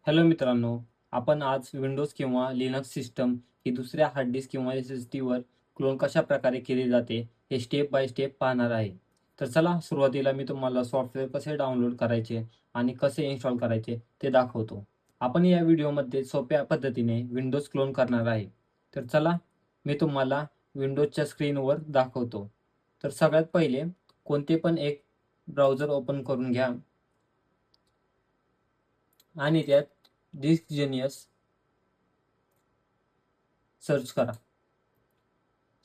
Hello मित्रांनो, आपण आज विंडोज किंवा लिनक्स सिस्टम ही दुसऱ्या हार्ड डिस्क किंवा SSDवर क्लोन कशा प्रकारे केले जाते हे स्टेप बाय स्टेप पाहणार आहे. तर चला सुरुवातीला मी तुम्हाला सॉफ्टवेअर कसे डाउनलोड करायचे आणि कसे इन्स्टॉल करायचे ते दाखवतो. आपण या व्हिडिओमध्ये सोप्या पद्धतीने विंडोज क्लोन करणार आहे. तर चला मी तुम्हाला विंडोजच्या स्क्रीनवर दाखवतो. तर सगळ्यात पहिले कोणते पण एक ब्राउझर ओपन करून घ्या आणि त्यात डिस्कजेनियस सर्च करा.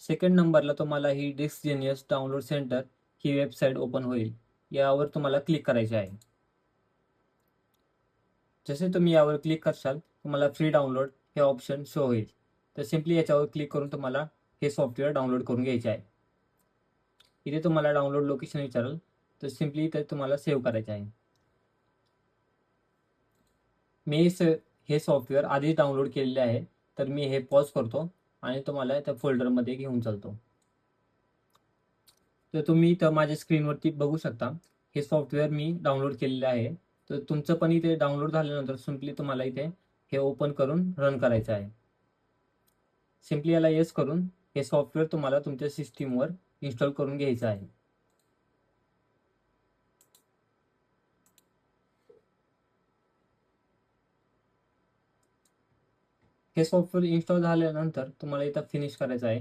सेकंड नंबरला तुम्हाला ही डिस्कजेनियस डाउनलोड सेंटर ही वेबसाईट ओपन होईल. यावर तुम्हाला क्लिक करायचे आहे. जसे तुम्ही यावर क्लिक करशाल तुम्हाला फ्री डाउनलोड हे ऑप्शन शो होईल. तर सिम्पली याच्यावर क्लिक करून तुम्हाला हे सॉफ्टवेअर डाउनलोड करून घ्यायचे आहे. इथे तुम्हाला डाउनलोड लोकेशन विचारेल, तर सिम्पली इथे तुम्हाला सेव्ह करायचे आहे. मी हे सॉफ्टवेअर आधीच डाउनलोड केलेले आहे, तर मी हे पॉज करतो आणि तुम्हाला त्या फोल्डरमध्ये घेऊन चालतो. तर तुम्ही इथं माझ्या स्क्रीनवरती बघू शकता, हे सॉफ्टवेअर मी डाउनलोड केलेले आहे. तर तुमचं पण इथे डाउनलोड झाल्यानंतर सिम्पली तुम्हाला इथे हे ओपन करून रन करायचं आहे. सिम्पली याला येस करून हे सॉफ्टवेअर तुम्हाला तुमच्या सिस्टीमवर इन्स्टॉल करून घ्यायचं आहे. हे सॉफ्टवेअर इन्स्टॉल झाल्यानंतर तुम्हाला इथं फिनिश करायचं आहे.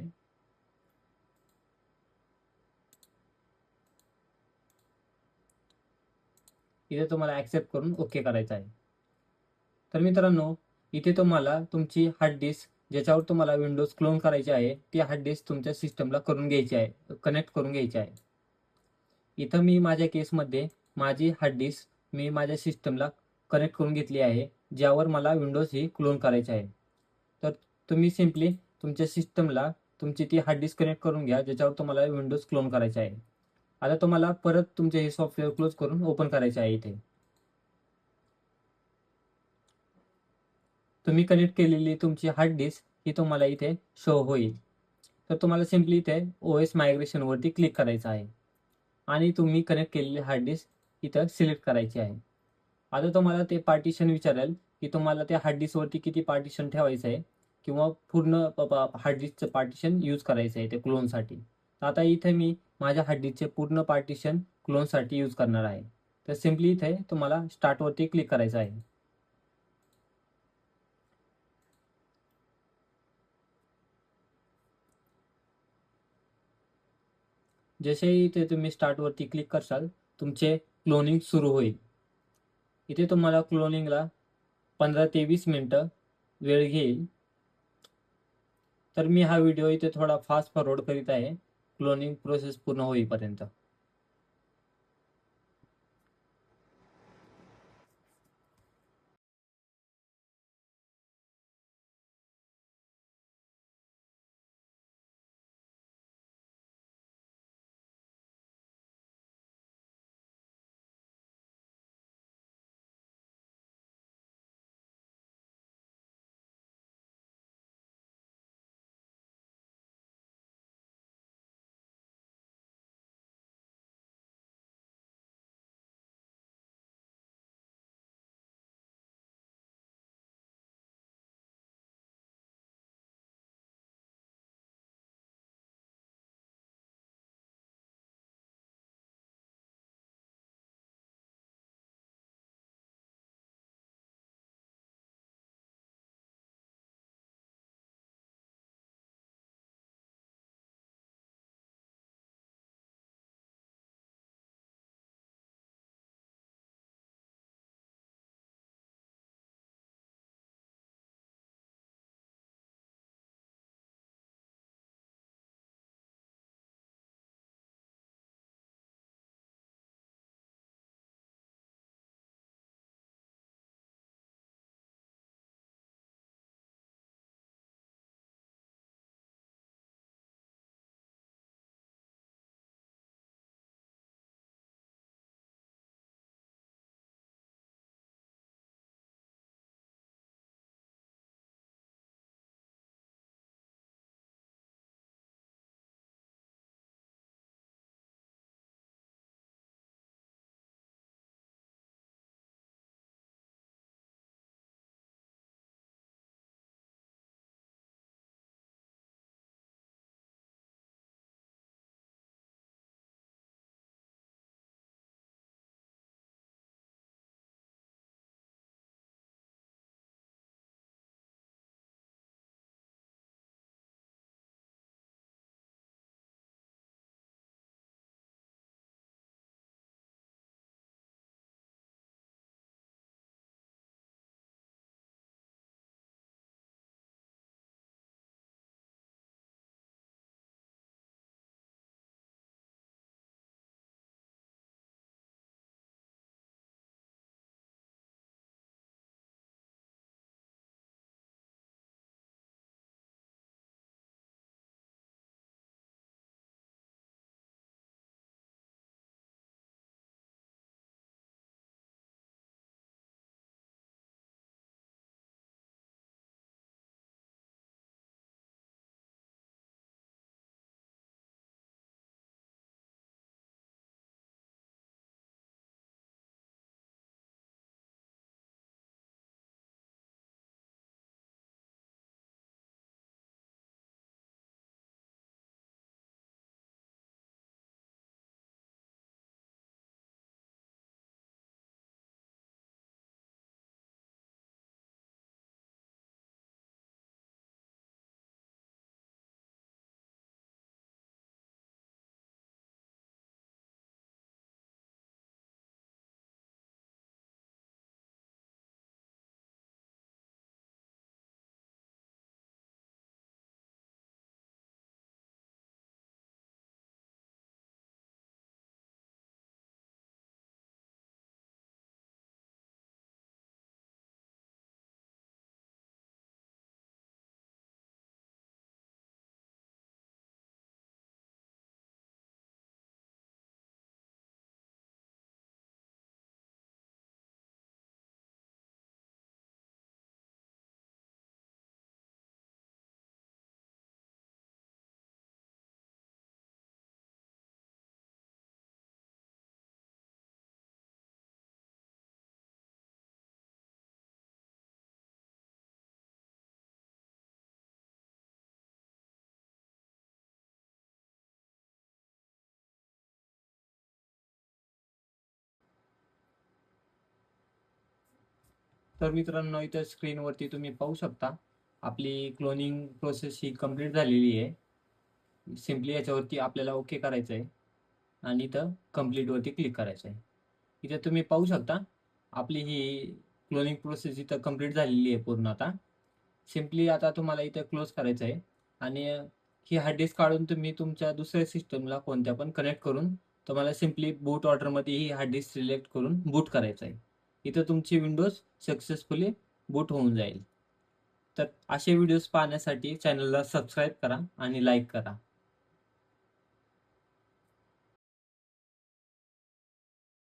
इथे तुम्हाला ॲक्सेप्ट करून ओके करायचं आहे. तर मित्रांनो, इथे तुम्हाला तुमची हार्ड डिस्क ज्याच्यावर तुम्हाला विंडोज क्लोन करायची आहे, ती हार्ड डिस्क तुमच्या सिस्टमला करून घ्यायची आहे, कनेक्ट करून घ्यायची आहे. इथं मी माझ्या केसमध्ये माझी हार्ड डिस्क मी माझ्या सिस्टमला कनेक्ट करून घेतली आहे, ज्यावर मला विंडोज ही क्लोन करायची आहे. तर तुम्ही सिम्पली तुमच्या सिस्टमला तुमची ती हार्ड डिस्क कनेक्ट करून घ्या, ज्याच्यावर तुम्हाला विंडोज क्लोन करायचे आहे. आता तुम्हाला परत तुमचे हे सॉफ्टवेअर क्लोज करून ओपन करायचे आहे. इथे तुम्ही कनेक्ट केलेली तुमची हार्ड डिस्क ही तुम्हाला इथे शो होईल. तर तुम्हाला सिम्पली इथे OS मायग्रेशनवरती क्लिक करायचं आहे आणि तुम्ही कनेक्ट केलेली हार्ड डिस्क इथं सिलेक्ट करायची आहे. आता तुम्हाला ते पार्टिशन विचारेल की तुम्हाला त्या हार्ड डिस्कवरती किती पार्टिशन ठेवायचं आहे किंवा पूर्ण हार्ड डिस्कचं पार्टिशन यूज करायचं आहे ते क्लोनसाठी. तर आता इथे मी माझ्या हार्ड डिस्कचे पूर्ण पार्टिशन क्लोनसाठी यूज करणार आहे. तर सिम्पली इथे तुम्हाला स्टार्टवरती क्लिक करायचं आहे. जसे इथे तुम्ही स्टार्टवरती क्लिक करशाल तुमचे क्लोनिंग सुरू होईल. इथे तुम्हाला क्लोनिंगला 15 ते 20 मिनिटं वेळ घेईल. तर मी हा व्हिडिओ इथे थोडा फास्ट फॉरवर्ड करीत आहे क्लोनिंग प्रोसेस पूर्ण होईपर्यंत. तर मित्रांनो, इथं स्क्रीनवरती तुम्ही पाहू शकता आपली क्लोनिंग प्रोसेस ही कंप्लीट झालेली आहे. सिम्पली याच्यावरती आपल्याला ओके करायचं आहे आणि इथं कंप्लीटवरती क्लिक करायचं आहे. इथे तुम्ही पाहू शकता आपली ही क्लोनिंग प्रोसेस इथं कंप्लीट झालेली आहे पूर्ण आता. सिम्पली आता तुम्हाला इथं क्लोज करायचं आहे आणि ही हार्ड डिस्क काढून तुम्ही तुमच्या दुसऱ्या सिस्टमला कोणत्या पण कनेक्ट करून तुम्हाला सिम्पली बूट ऑर्डरमध्ये ही हार्ड डिस्क सिलेक्ट करून बूट करायचं आहे. इथं तुमची विंडोज सक्सेसफुली बूट होऊन जाईल. तर असे व्हिडिओज पाहण्यासाठी चॅनलला सबस्क्राईब करा आणि लाईक करा.